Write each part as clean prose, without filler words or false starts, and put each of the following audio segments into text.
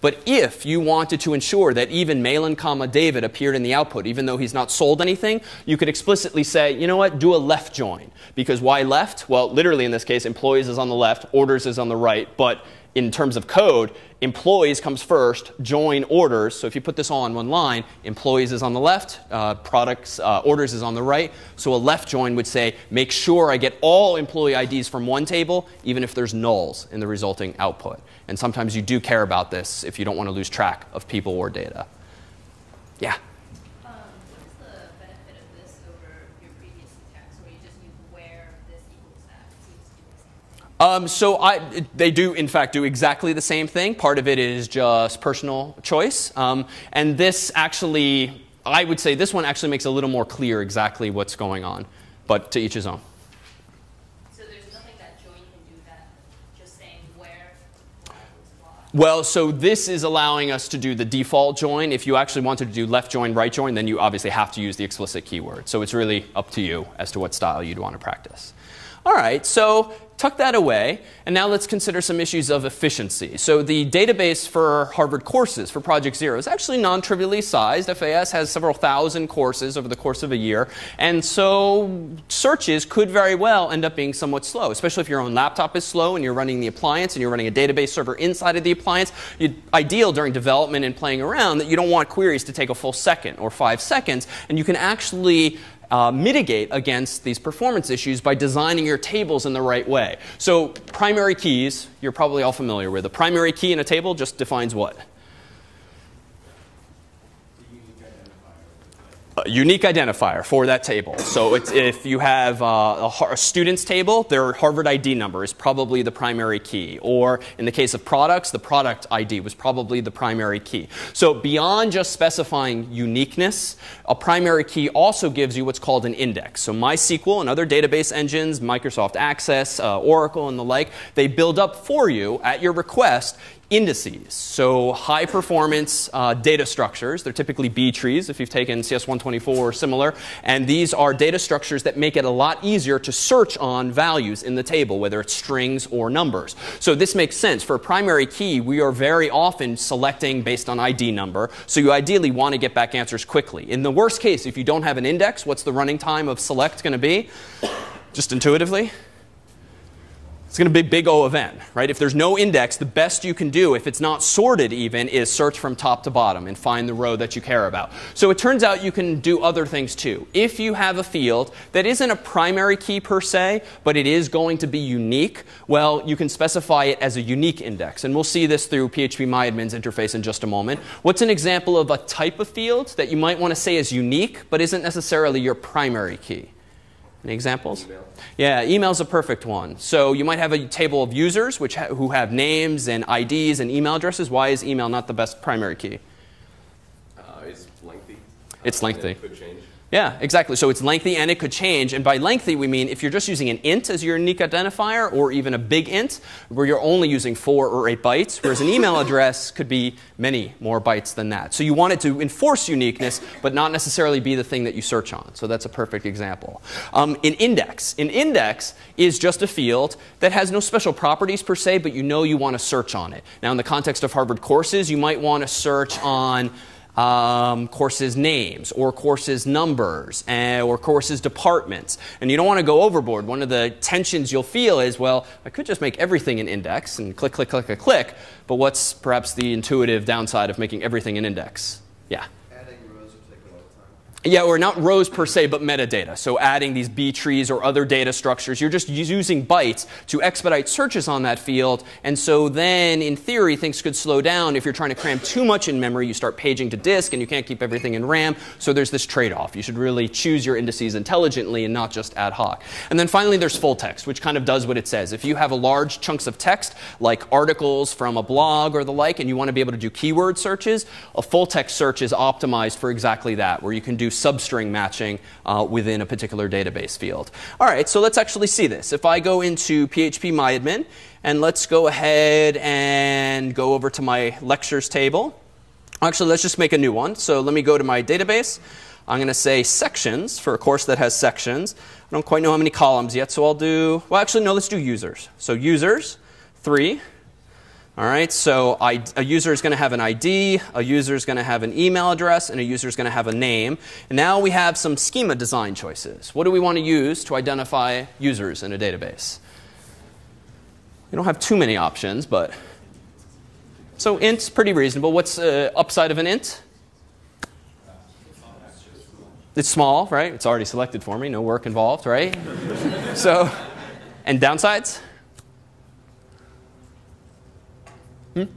But if you wanted to ensure that even Malin, David appeared in the output, even though he's not sold anything, you could explicitly say, you know what, do a left join. Because why left? Well, literally in this case, employees is on the left, orders is on the right. But in terms of code, employees comes first, join orders. So if you put this all on one line, employees is on the left, orders is on the right. So a left join would say, make sure I get all employee IDs from one table, even if there's nulls in the resulting output. And sometimes you do care about this if you don't want to lose track of people or data. Yeah? What's the benefit of this over your previous syntax, where you just use where this equals that? So they do, in fact, do exactly the same thing. Part of it is just personal choice. And this actually, I would say this one actually makes a little more clear exactly what's going on. But to each his own. So there's nothing that join can do that, just saying where equals blah. Well, so this is allowing us to do the default join. If you actually wanted to do left join, right join, then you obviously have to use the explicit keyword. So it's really up to you as to what style you'd want to practice. All right, so tuck that away. And now let's consider some issues of efficiency. So the database for Harvard courses for Project Zero is actually non-trivially sized. FAS has several thousand courses over the course of a year. And so searches could very well end up being somewhat slow, especially if your own laptop is slow and you're running the appliance and you're running a database server inside of the appliance. Ideal during development and playing around that you don't want queries to take a full second or 5 seconds. And you can actually mitigate against these performance issues by designing your tables in the right way. So primary keys, you're probably all familiar with. A primary key in a table just defines what? A unique identifier for that table. So if you have a student's table, their Harvard ID number is probably the primary key. Or in the case of products, the product ID was probably the primary key. So beyond just specifying uniqueness, a primary key also gives you what's called an index. So MySQL and other database engines, Microsoft Access, Oracle and the like, they build up for you at your request indices, so high performance data structures. They're typically B trees if you've taken CS124 or similar. And these are data structures that make it a lot easier to search on values in the table, whether it's strings or numbers. So this makes sense. For a primary key, we are very often selecting based on ID number. So you ideally want to get back answers quickly. In the worst case, if you don't have an index, what's the running time of select going to be? Just intuitively? It's going to be big O of n, right? If there's no index, the best you can do, if it's not sorted even, is search from top to bottom and find the row that you care about. So it turns out you can do other things too. If you have a field that isn't a primary key per se, but it is going to be unique, well, you can specify it as a unique index. And we'll see this through PHP-MyAdmin's interface in just a moment. What's an example of a type of field that you might want to say is unique, but isn't necessarily your primary key? Any examples? Email. Yeah, email's a perfect one. So you might have a table of users who have names and IDs and email addresses. Why is email not the best primary key? It's lengthy. It's lengthy. It could change. Yeah, exactly. So it's lengthy and it could change. And by lengthy, we mean if you're just using an int as your unique identifier or even a big int where you're only using 4 or 8 bytes, whereas an email address could be many more bytes than that. So you want it to enforce uniqueness, but not necessarily be the thing that you search on. So that's a perfect example. An index. An index is just a field that has no special properties per se, but you know you want to search on it. Now, in the context of Harvard courses, you might want to search on courses names or courses numbers or courses departments. And you don't want to go overboard. One of the tensions you'll feel is, well, I could just make everything an index and click, click, click, click, click. But what's perhaps the intuitive downside of making everything an index? Yeah. Yeah, or not rows per se, but metadata. So adding these B trees or other data structures, you're just using bytes to expedite searches on that field. And so then, in theory, things could slow down. If you're trying to cram too much in memory, you start paging to disk, and you can't keep everything in RAM. So there's this trade-off. You should really choose your indices intelligently and not just ad hoc. And then finally, there's full text, which kind of does what it says. If you have a large chunks of text, like articles from a blog or the like, and you want to be able to do keyword searches, a full text search is optimized for exactly that, where you can do substring matching within a particular database field. All right, so let's actually see this. If I go into PHP-MyAdmin, and let's go ahead and go over to my lectures table. Actually, let's just make a new one. So let me go to my database. I'm going to say sections for a course that has sections. I don't quite know how many columns yet, so I'll do, well, actually, no, let's do users. So users, 3. All right, so a user is going to have an ID, a user is going to have an email address, and a user is going to have a name. And now we have some schema design choices. What do we want to use to identify users in a database? We don't have too many options, but so int's pretty reasonable. What's upside of an int? It's small, right? It's already selected for me. No work involved, right? So, and downsides? If you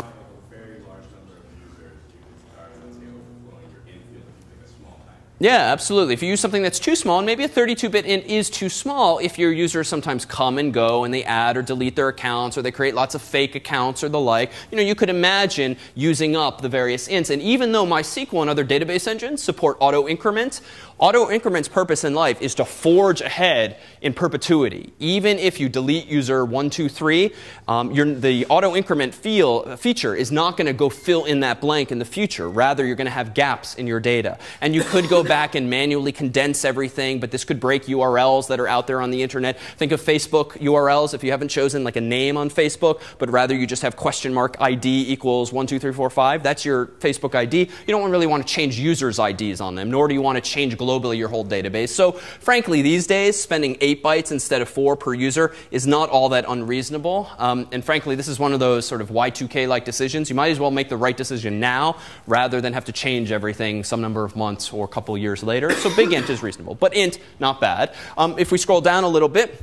have a very large number of users, you can start, let's say, overflowing your int field if you pick a small type. Yeah, absolutely. If you use something that's too small, and maybe a 32-bit int is too small if your users sometimes come and go and they add or delete their accounts or they create lots of fake accounts or the like, you could imagine using up the various ints. And even though MySQL and other database engines support auto-increment, auto-increment's purpose in life is to forge ahead in perpetuity. Even if you delete user 123, the auto-increment feature is not going to go fill in that blank in the future. Rather, you're going to have gaps in your data. And you could go back and manually condense everything, but this could break URLs that are out there on the internet. Think of Facebook URLs if you haven't chosen like a name on Facebook, but rather you just have $ID equals 12345. That's your Facebook ID. You don't really want to change users' IDs on them, nor do you want to change globally your whole database. So frankly, these days, spending 8 bytes instead of 4 per user is not all that unreasonable. And frankly, this is one of those sort of Y2K-like decisions. You might as well make the right decision now rather than have to change everything some number of months or a couple years later. So big int is reasonable, but int, not bad. If we scroll down a little bit,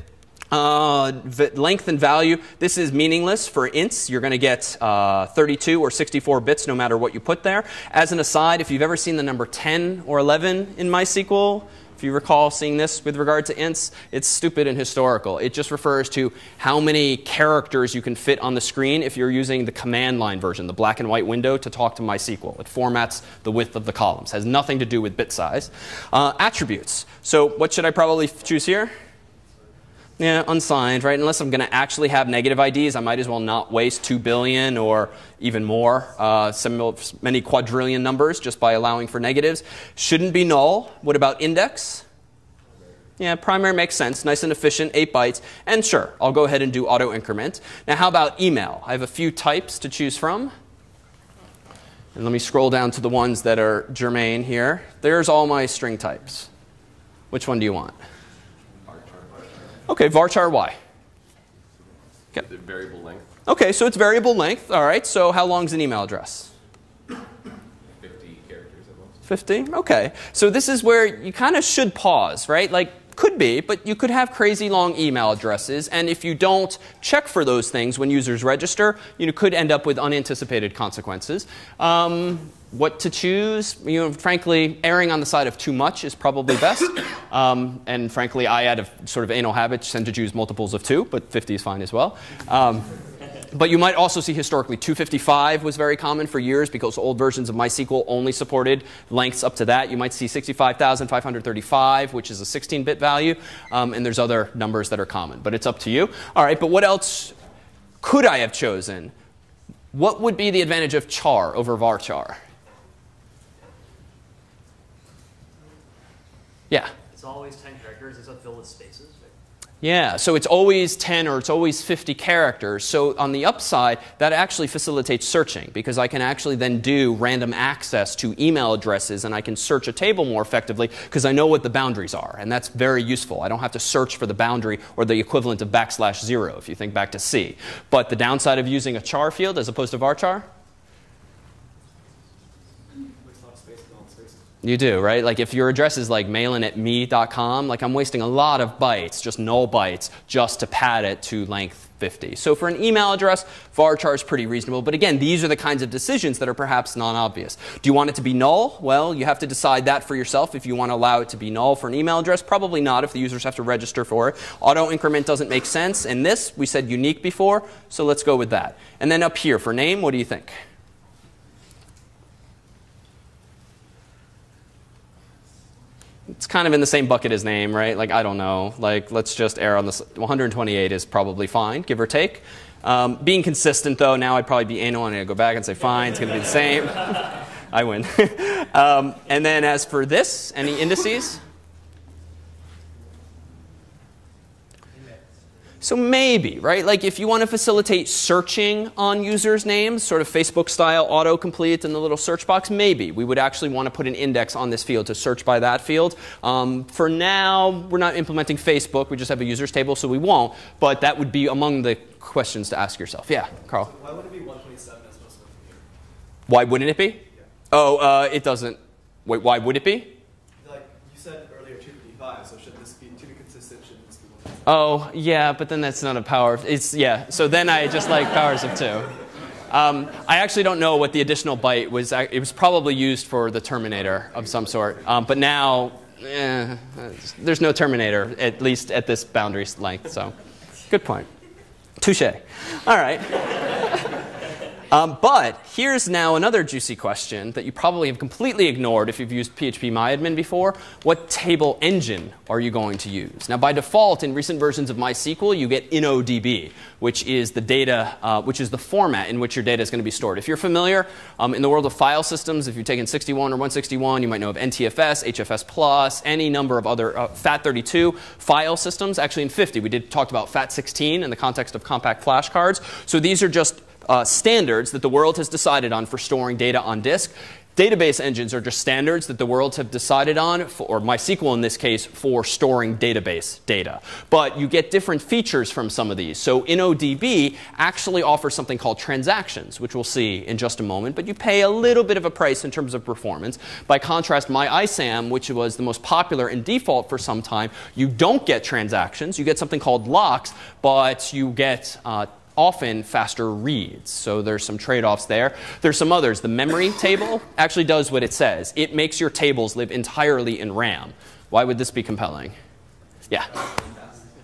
length and value, this is meaningless for ints. You're going to get 32 or 64 bits no matter what you put there. As an aside, if you've ever seen the number 10 or 11 in MySQL, if you recall seeing this with regard to ints, it's stupid and historical. It just refers to how many characters you can fit on the screen if you're using the command line version, the black and white window, to talk to MySQL. It formats the width of the columns. Has nothing to do with bit size. Attributes. So what should I probably choose here? Yeah, unsigned, right? Unless I'm going to actually have negative IDs, I might as well not waste 2 billion or even more, many quadrillion numbers just by allowing for negatives. Shouldn't be null. What about index? Yeah, primary makes sense. Nice and efficient, 8 bytes. And sure, I'll go ahead and do auto increment. Now, how about email? I have a few types to choose from. And let me scroll down to the ones that are germane here. There's all my string types. Which one do you want? Okay, varchar y. Okay. The variable length. Okay, so it's variable length. All right, so how long is an email address? 50 characters at most. 50? Okay. So this is where you kind of should pause, right? Like, could be, but you could have crazy long email addresses. And if you don't check for those things when users register, you could end up with unanticipated consequences. What to choose? Frankly, erring on the side of too much is probably best. And frankly, I had a sort of anal habit, tend to choose multiples of 2, but 50 is fine as well. But you might also see historically 255 was very common for years because old versions of MySQL only supported lengths up to that. You might see 65,535, which is a 16-bit value. And there's other numbers that are common. But it's up to you. All right, but what else could I have chosen? What would be the advantage of char over varchar? Yeah? It's always 10 characters. It's filled with spaces. Yeah, so it's always 10 or it's always 50 characters. So on the upside, that actually facilitates searching because I can actually then do random access to email addresses and I can search a table more effectively because I know what the boundaries are. And that's very useful. I don't have to search for the boundary or the equivalent of \0 if you think back to C. But the downside of using a char field as opposed to varchar? You do, right? Like if your address is like mailin@me.com, like I'm wasting a lot of bytes, just null bytes, just to pad it to length 50. So for an email address, varchar is pretty reasonable. But again, these are the kinds of decisions that are perhaps non-obvious. Do you want it to be null? Well, you have to decide that for yourself if you want to allow it to be null for an email address. Probably not if the users have to register for it. Auto increment doesn't make sense. And this, we said unique before, so let's go with that. And then up here for name, what do you think? It's kind of in the same bucket as name, right? Like, I don't know. Like, let's just err on this. 128 is probably fine, give or take. Being consistent, though, now I'd probably be anal, and I'd go back and say, fine, it's going to be the same. I win. And then as for this, any indices? So maybe, right? Like if you want to facilitate searching on users' names, sort of Facebook-style autocomplete in the little search box, maybe we would actually want to put an index on this field to search by that field. For now, we're not implementing Facebook. We just have a users table, so we won't. But that would be among the questions to ask yourself. Yeah, Carl? So why would it be 127 as opposed to 128? Why wouldn't it be? Yeah. Oh, it doesn't. Wait, why would it be? Like you said earlier, 255. So should this be to be consistent? Should this be 127? Oh, yeah, but then that's not a power. It's yeah. So then I just like powers of 2. I actually don't know what the additional byte was. It was probably used for the terminator of some sort. But now, there's no terminator, at least at this boundary length. So, good point. Touche. All right. But here's now another juicy question that you probably have completely ignored if you've used PHP-MyAdmin before. What table engine are you going to use? Now, by default, in recent versions of MySQL, you get InnoDB, which is the data, which is the format in which your data is going to be stored. If you're familiar, in the world of file systems, if you've taken 61 or 161, you might know of NTFS, HFS+, any number of other FAT32 file systems. Actually, in 50, we talked about FAT16 in the context of compact flashcards. So these are just standards that the world has decided on for storing data on disk. Database engines are just standards that the world have decided on, or MySQL in this case, for storing database data. But you get different features from some of these. So InnoDB actually offers something called transactions, which we'll see in just a moment. But you pay a little bit of a price in terms of performance. By contrast, MyISAM, which was the most popular and default for some time, you don't get transactions. You get something called locks, but you get often faster reads. So there's some trade-offs there. There's some others. The memory table actually does what it says. It makes your tables live entirely in RAM. Why would this be compelling? Yeah.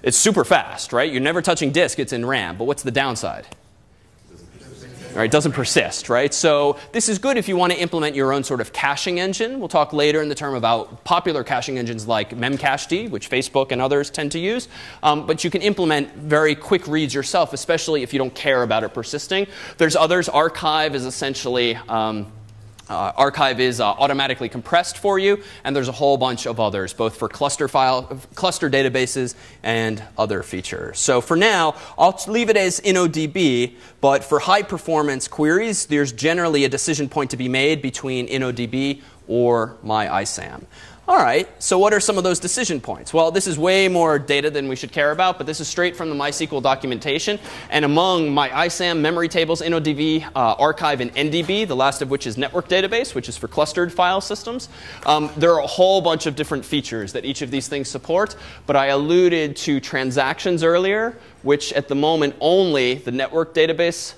It's super fast, right? You're never touching disk. It's in RAM. But what's the downside? Right, it doesn't persist, right? So this is good if you want to implement your own sort of caching engine. We'll talk later in the term about popular caching engines like Memcached, which Facebook and others tend to use. But you can implement very quick reads yourself, especially if you don't care about it persisting. There's others. Archive is essentially Archive is automatically compressed for you, and there's a whole bunch of others, both for cluster databases and other features. So for now, I'll leave it as InnoDB, but for high performance queries, there's generally a decision point to be made between InnoDB or MyISAM. All right, so what are some of those decision points? Well, this is way more data than we should care about, but this is straight from the MySQL documentation. And among MyISAM, memory tables, InnoDB, Archive, and NDB, the last of which is network database, which is for clustered file systems, there are a whole bunch of different features that each of these things support. But I alluded to transactions earlier, which at the moment only the network database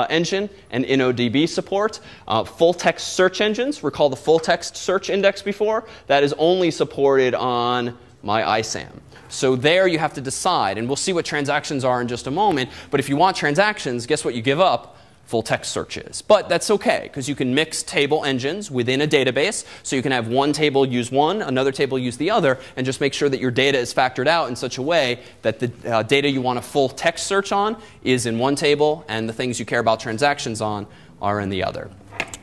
engine and InnoDB support. Full text search engines, recall the full text search index before? That is only supported on MyISAM. So there you have to decide, and we'll see what transactions are in just a moment. But if you want transactions, guess what you give up? Full text searches. But that's OK, because you can mix table engines within a database. So you can have one table use one, another table use the other, and just make sure that your data is factored out in such a way that the data you want a full text search on is in one table, and the things you care about transactions on are in the other.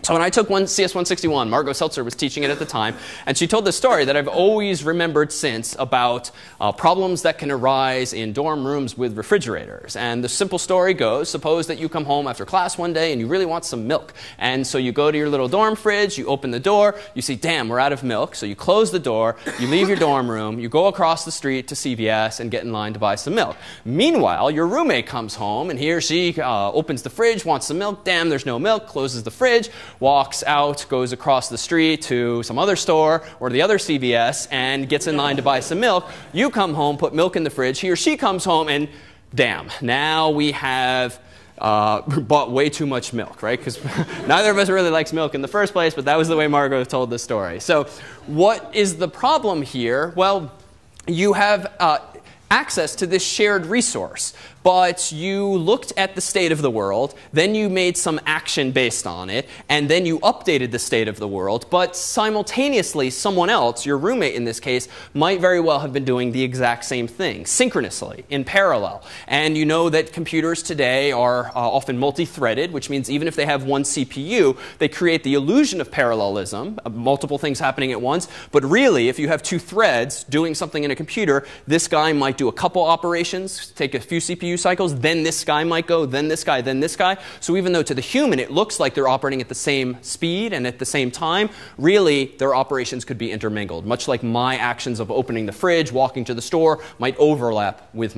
So when I took CS161, Margot Seltzer was teaching it at the time, and she told this story that I've always remembered since about problems that can arise in dorm rooms with refrigerators. And the simple story goes, suppose that you come home after class one day and you really want some milk. And so you go to your little dorm fridge, you open the door, you see, damn, we're out of milk. So you close the door, you leave your dorm room, you go across the street to CVS and get in line to buy some milk. Meanwhile, your roommate comes home and he or she opens the fridge, wants some milk, damn, there's no milk, closes the fridge, walks out, goes across the street to some other store or the other CVS and gets in line to buy some milk. You come home, put milk in the fridge. He or she comes home and, damn, now we have bought way too much milk, right? Because neither of us really likes milk in the first place, but that was the way Margot told the story. So what is the problem here? Well, you have access to this shared resource. but you looked at the state of the world, then you made some action based on it, and then you updated the state of the world, but simultaneously someone else, your roommate in this case, might very well have been doing the exact same thing, synchronously, in parallel. And you know that computers today are often multi-threaded, which means even if they have one CPU, they create the illusion of parallelism, multiple things happening at once. But really, if you have two threads doing something in a computer, this guy might do a couple operations, take a few CPU cycles, then this guy might go, then this guy, then this guy. So even though to the human it looks like they're operating at the same speed and at the same time, really their operations could be intermingled, much like my actions of opening the fridge, walking to the store, might overlap with